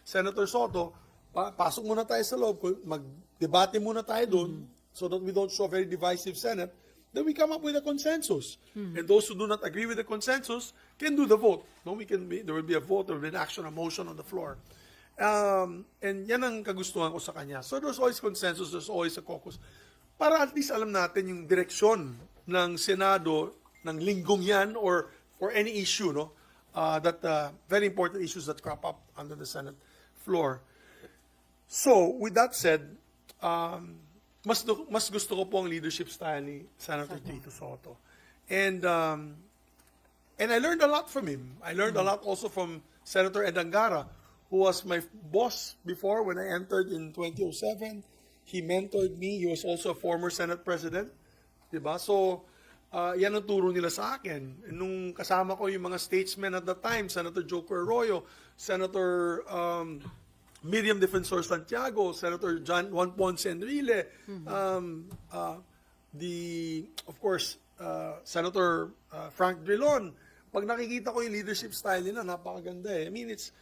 Senator Soto, pasok muna tayo sa loob, mag-debate muna tayo doon, so that we don't show a very divisive Senate, then we come up with a consensus. And those who do not agree with the consensus can do the vote. No, there will be a vote, there will be an action, a motion on the floor. And yan ang kagustuhan ko sa kanya. So there's always consensus, there's always a caucus. Para at least alam natin yung direksyon ng Senado ng linggong yan or for any issue, no? Very important issues that crop up under the Senate floor. So, with that said, mas gusto ko po ang leadership style ni Senator Tito Soto. And I learned a lot from him. I learned a lot also from Senator Ed Angara, who was my boss before when I entered in 2007. He mentored me. He was also a former Senate President. Diba? So, yan ang turo nila sa akin. Nung kasama ko yung mga statesmen at that time, Senator Joker Arroyo, Senator Miriam Defensor Santiago, Senator Juan Ponce Enrile, of course, Senator Frank Drilon. Pag nakikita ko yung leadership style nila, napakaganda eh. I mean, it's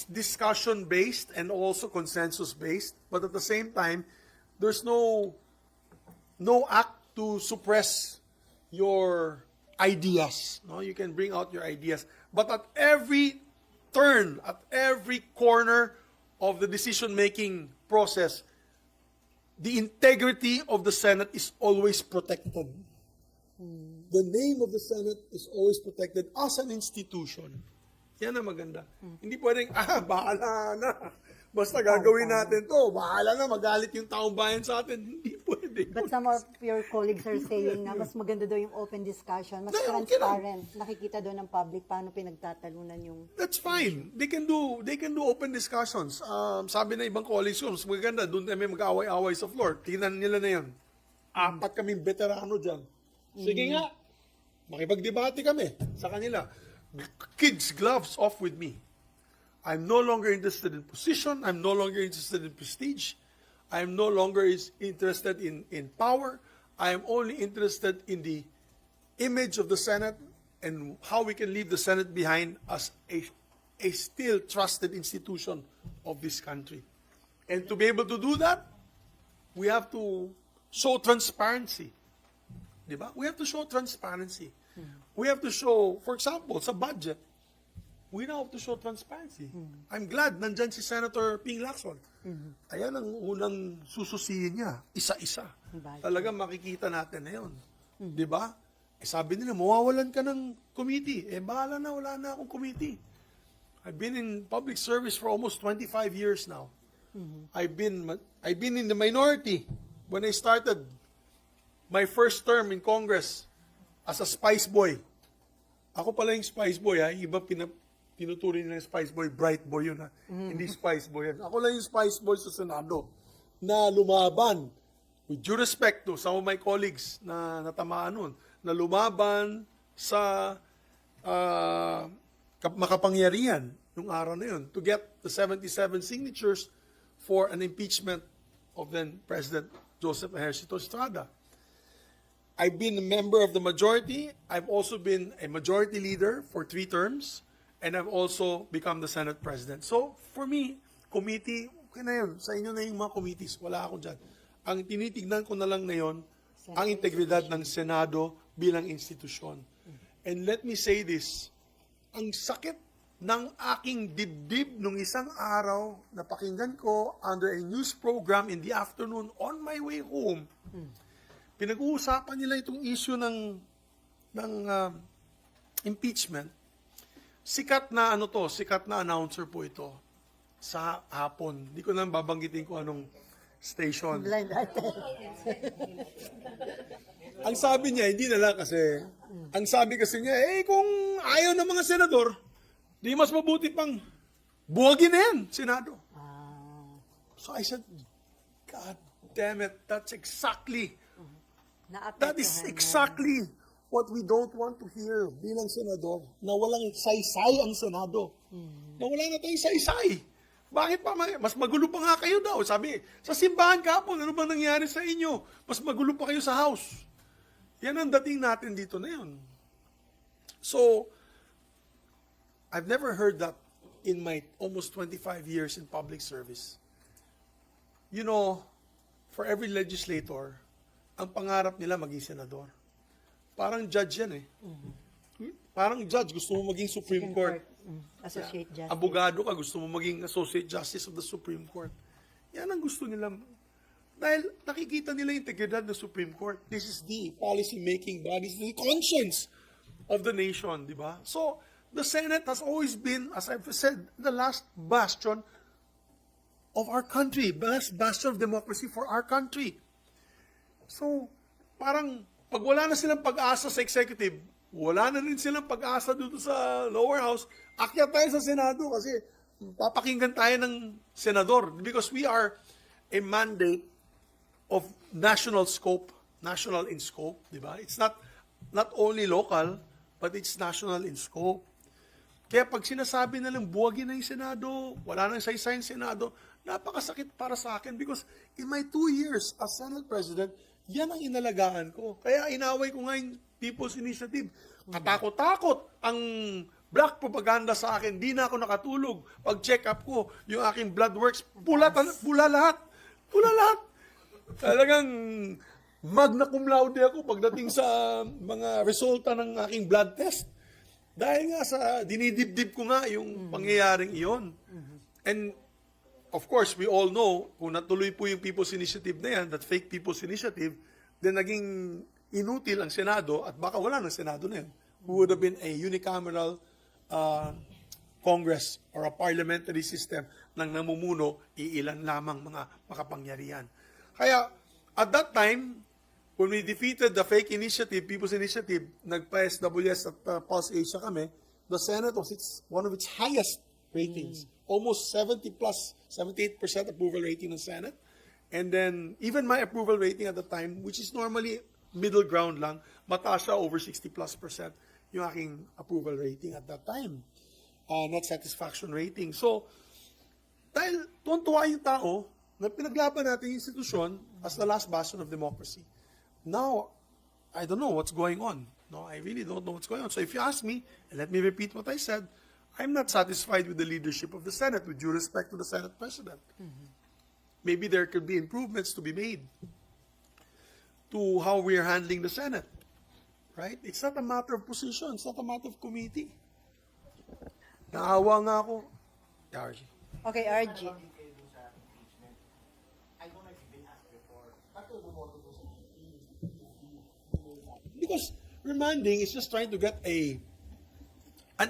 discussion-based and also consensus-based, but at the same time, there's no act to suppress your ideas. No, you can bring out your ideas, but at every turn, at every corner of the decision-making process, the integrity of the Senate is always protected. The name of the Senate is always protected as an institution. Yan ang maganda. Hindi pwedeng, bahala na. Basta gagawin natin to. Bahala na, magalit yung taong bayan sa atin. Hindi pwede. But some of your colleagues are saying na mas maganda daw yung open discussion, mas No, okay transparent. Nakikita doon ng public paano pinagtatalunan yung... That's fine. They can do open discussions. Sabi na ibang colleagues ko, mas maganda, doon kami mag-away-away sa floor. Tingnan nila na yan. 4 kaming veterano dyan. Sige nga, makipag-debate kami sa kanila. Kids, gloves off with me. I'm no longer interested in position. I'm no longer interested in prestige. I'm no longer interested in power. I am only interested in the image of the Senate and how we can leave the Senate behind as a still trusted institution of this country. And to be able to do that, we have to show transparency. Diba? We have to show transparency. We have to show, for example, sa budget, we now have to show transparency. I'm glad nandyan si Senator Ping Lacson. Ayan ang unang sususihin niya, isa-isa. Talagang makikita natin na yun. Di ba? Sabi nila, mawawalan ka ng committee. Bahala na, wala na akong committee. I've been in public service for almost 25 years now. I've been in the minority when I started my first term in Congress as a spice boy. Ako pala yung spice boy, ha? Iba tinuturing nila yung spice boy, bright boy yun, ha? Hindi spice boy yan. Ako lang yung spice boy sa Senado na lumaban, with due respect to some of my colleagues na natamaan nun, na lumaban sa makapangyarihan yung araw na yun to get the 77 signatures for an impeachment of then President Joseph Ejercito Estrada. I've been a member of the majority. I've also been a majority leader for 3 terms. And I've also become the Senate President. So, for me, committee, okay na yun. Sa inyo na yung mga committees. Wala ako dyan. Ang tinitignan ko na lang na yun, ang integridad ng Senado bilang institusyon. And let me say this, ang sakit ng aking dibdib nung isang araw na pakinggan ko under a news program in the afternoon on my way home. Pinag-uusapan nila itong issue ng impeachment. Sikat na announcer po ito sa hapon. Hindi ko na babanggitin kung anong station. Blind item. Ang sabi niya, hindi na lang kasi, ang sabi kasi niya, kung ayaw ng mga senador, di mas mabuti pang buwagin na yan, Senado. So I said, God damn it, that's exactly that is exactly what we don't want to hear bilang senador, na walang saysay ang Senado. Na wala na tayong saysay. Bakit pa? Mas magulo pa nga kayo daw. Sabi, sa simbahan kahapon, ano bang nangyari sa inyo? Mas magulo pa kayo sa house. Yan ang dating natin dito na yun. So, I've never heard that in my almost 25 years in public service, you know, for every legislator, ang pangarap nila maging senador. Parang judge yan eh. Parang judge, gusto mo maging Supreme Court. Associate Justice. Abogado ka, gusto mo maging Associate Justice of the Supreme Court. Yan ang gusto nila. Dahil nakikita nila yung integridad ng Supreme Court. This is the policy-making body, this is the conscience of the nation, di ba? So, the Senate has always been, as I've said, the last bastion of our country, last bastion of democracy for our country. So, parang, pag wala na silang pag-asa sa executive, wala na rin silang pag-asa dito sa lower house, akyat tayo sa Senado kasi papakinggan tayo ng senador because we are a mandate of national scope, national in scope, di ba? It's not only local, but it's national in scope. Kaya pag sinasabi na lang buwagin na yung Senado, wala nang saysay yung Senado, napakasakit para sa akin because in my 2 years as Senate President, yan ang inalagaan ko. Kaya inaway ko nga yung People's Initiative. Katakot-takot ang black propaganda sa akin. Di na ako nakatulog. Pag check up ko, yung aking blood works, pula lahat. Pula lahat. Talagang magna cum laude ako pagdating sa mga resulta ng aking blood test. Dahil nga sa dinidibdib ko nga yung pangyayaring iyon. And of course, we all know, kung natuloy po yung People's Initiative na yan, that fake People's Initiative, then naging inutil ang Senado at baka wala ng Senado na yan. Who would have been a unicameral Congress or a parliamentary system ng namumuno, iilan lamang mga makapangyarihan. Kaya, at that time, when we defeated the fake initiative, People's Initiative, nagpa-SWS at Pulse Asia kami, the Senate was one of its highest ratings. Almost 78% approval rating ng Senate. And then, even my approval rating at the time, which is normally middle ground lang, mataas siya over 60+% yung aking approval rating at that time. Not satisfaction rating. So, dahil tuwan-tuwa yung tao na pinaglaban natin yung institusyon as the last bastion of democracy. Now, I don't know what's going on. No, I really don't know what's going on. So if you ask me, and let me repeat what I said, I'm not satisfied with the leadership of the Senate, with due respect to the Senate President. Maybe there could be improvements to be made to how we're handling the Senate. Right? It's not a matter of position. It's not a matter of committee. Naawa nga ako. RG. Okay, RG. Because remanding is just trying to get an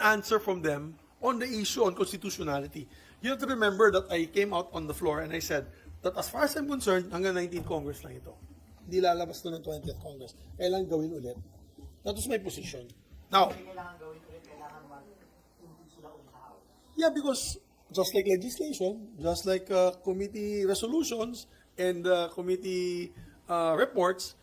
answer from them on the issue on constitutionality. You have to remember that I came out on the floor and I said that as far as I'm concerned, hanggang 19th Congress lang ito. Hindi lalabas to ng 20th Congress. Kailangan gawin ulit. That was my position. Now, yeah, because just like legislation, just like committee resolutions and committee reports,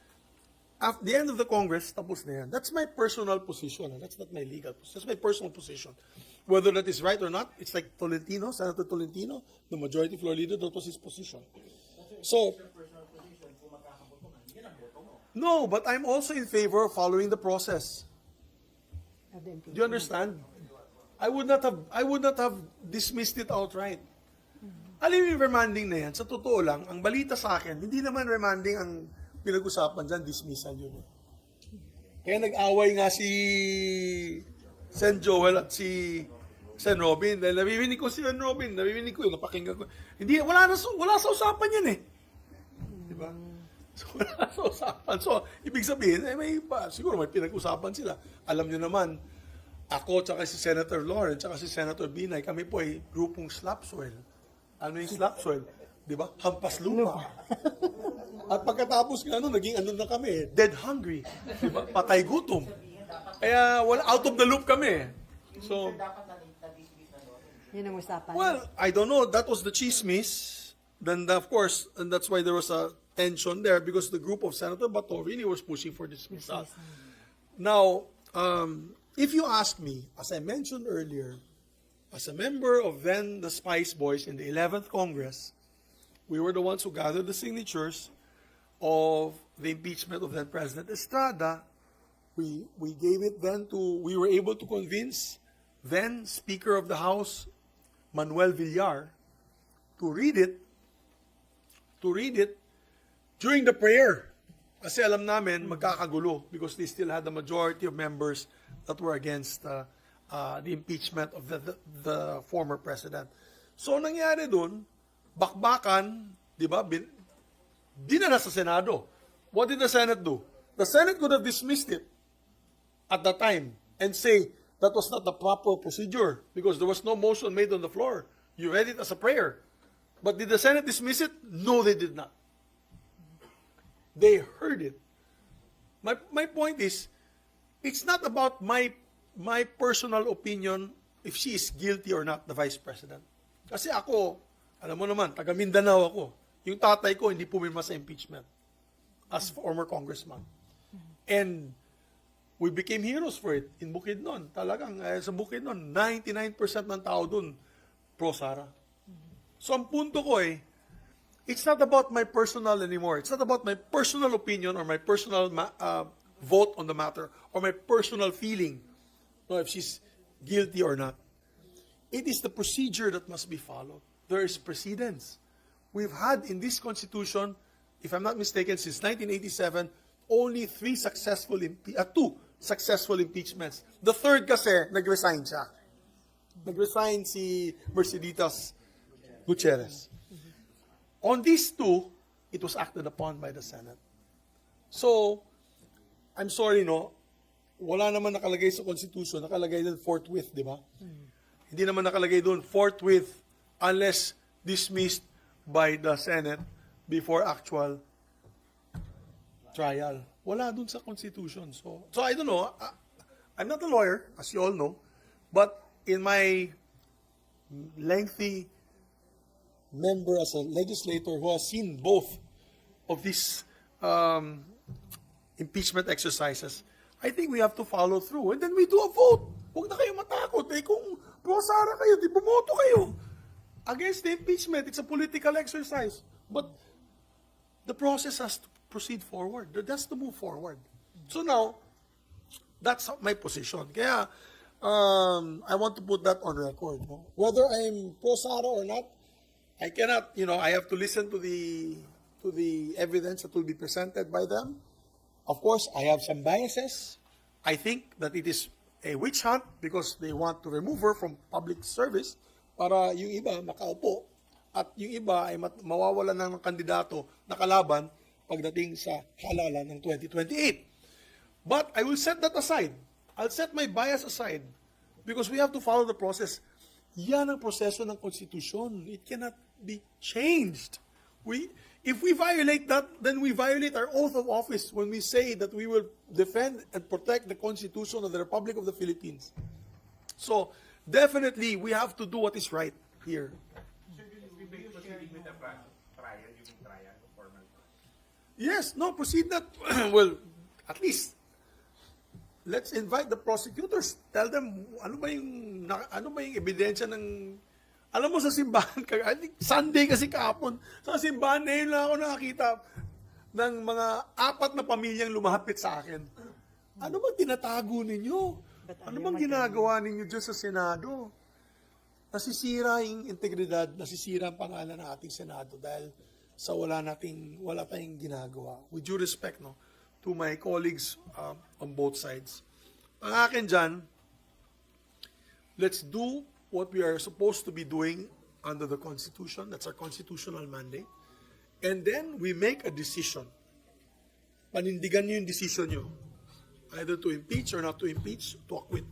at the end of the Congress, tapos na yan. That's my personal position. That's not my legal position. That's my personal position. Whether that is right or not, it's like Tolentino, Senator Tolentino, the majority floor leader, that was his position. So, no, but I'm also in favor of following the process. Do you understand? I would not have dismissed it outright. Alam mo yung remanding na yan, sa totoo lang, ang balita sa akin, hindi naman remanding ang pinag-usapan dyan, dismissal yun. Kaya nag-away nga si Sen Joel at si Sen Robin. Dahil nabibinig ko si Sen Robin, nabibinig ko, napakinggan ko. Hindi, wala sa usapan yan eh. Diba? So, wala sa usapan. So, ibig sabihin, siguro may pinag-usapan sila. Alam nyo naman, ako, tsaka si Senator Lawrence, tsaka si Senator Binay, kami po ay grupong slapsoil. Ano yung slapsoil? Di ba? Hampas lupa. At pagkatapos nga naging na kami, dead hungry. Di ba? Patay gutom. Kaya, out of the loop kami. So, Yun ang usapan. well, I don't know. That was the chismis. Then, of course, and that's why there was a tension there because the group of Senator Bato really was pushing for dismissal. Now, if you ask me, as I mentioned earlier, as a member of then the Spice Boys in the 11th Congress, we were the ones who gathered the signatures of the impeachment of then President Estrada. We gave it then we were able to convince then Speaker of the House, Manuel Villar to read it during the prayer. Kasi alam namin, magkakagulo because they still had the majority of members that were against the impeachment of the former president. So, nangyari dun, bakbakan, di ba, dinala sa Senado. What did the Senate do? The Senate could have dismissed it at that time and say that was not the proper procedure because there was no motion made on the floor. You read it as a prayer. But did the Senate dismiss it? No, they did not. They heard it. My point is, it's not about my personal opinion if she is guilty or not, the Vice President. Kasi ako, alam mo naman, taga Mindanao ako. Yung tatay ko hindi pumirma sa impeachment as former congressman. And we became heroes for it in Bukidnon. Talagang sa Bukidnon, 99% ng tao dun pro-Sara. So ang punto ko it's not about my personal anymore. It's not about my personal opinion or my personal vote on the matter or my personal feeling, if she's guilty or not. It is the procedure that must be followed. There is precedence. We've had in this Constitution, if I'm not mistaken, since 1987, only two successful impeachments. The third kasi, nag-resign siya. Nag-resign si Merceditas Gutierrez. On these two, it was acted upon by the Senate. So, I'm sorry, wala naman nakalagay sa Constitution, nakalagay doon forthwith, di ba? Hindi naman nakalagay doon forthwith unless dismissed by the Senate before actual trial. Wala doon sa Constitution. So I don't know. I'm not a lawyer, as you all know, but in my lengthy member as a legislator who has seen both of these impeachment exercises, I think we have to follow through. And then we do a vote. Huwag na kayo matakot. Kung pro-Sara kayo, di bumoto kayo. Against the impeachment, it's a political exercise. But the process has to proceed forward. It has to move forward. So now, that's my position. Kaya, I want to put that on record. Whether I'm pro-Sara or not, I cannot, I have to listen to the evidence that will be presented by them. Of course, I have some biases. I think that it is a witch hunt because they want to remove her from public service para yung iba makaupo at yung iba ay mawawalan ng kandidato na kalaban pagdating sa halalan ng 2028. But I will set that aside. I'll set my bias aside because we have to follow the process. Yan ang proseso ng konstitusyon. It cannot be changed. If we violate that, then we violate our oath of office when we say that we will defend and protect the Constitution of the Republic of the Philippines. So, definitely, we have to do what is right here. Yes, no, proceed that. Well, at least, let's invite the prosecutors. Tell them, ano ba yung ebidensya ng... Alam mo sa simbahan, I think Sunday kasi kahapon, sa simbahan na yun lang ako nakakita ng mga 4 na pamilyang lumapit sa akin. Ano bang tinatago ninyo? Ano bang ginagawa ninyo dyan sa Senado? Nasisira yung integridad, nasisira ang pangalan ng ating Senado dahil sa wala tayong ginagawa. With due respect to my colleagues on both sides. Ang akin dyan, let's do what we are supposed to be doing under the Constitution. That's our constitutional mandate. And then we make a decision. Panindigan nyo yung decision nyo. Either to impeach or not to impeach, to acquit.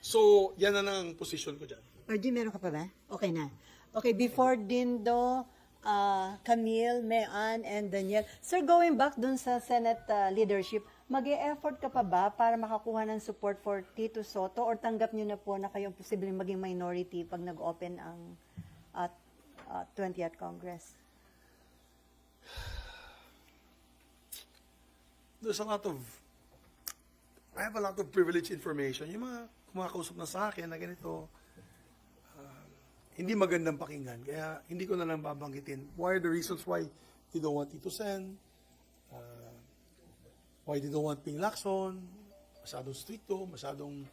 So, yan na lang ang position ko dyan. RG, meron ka pa ba? Okay na. Okay, before Dindo, Camille, Mean, and Daniel. Sir, going back dun sa Senate leadership, mag-e-effort ka pa ba para makakuha ng support for Tito Soto or tanggap nyo na po na kayong posibleng maging minority pag nag-open ang 20th Congress? I have a lot of privileged information. Yung mga kumakausap na sa akin na ganito, hindi magandang pakinggan. Kaya hindi ko na lang babanggitin. What are the reasons why they don't want Tito Sen? Why they don't want Ping Lacson? Masyadong stricto, masyadong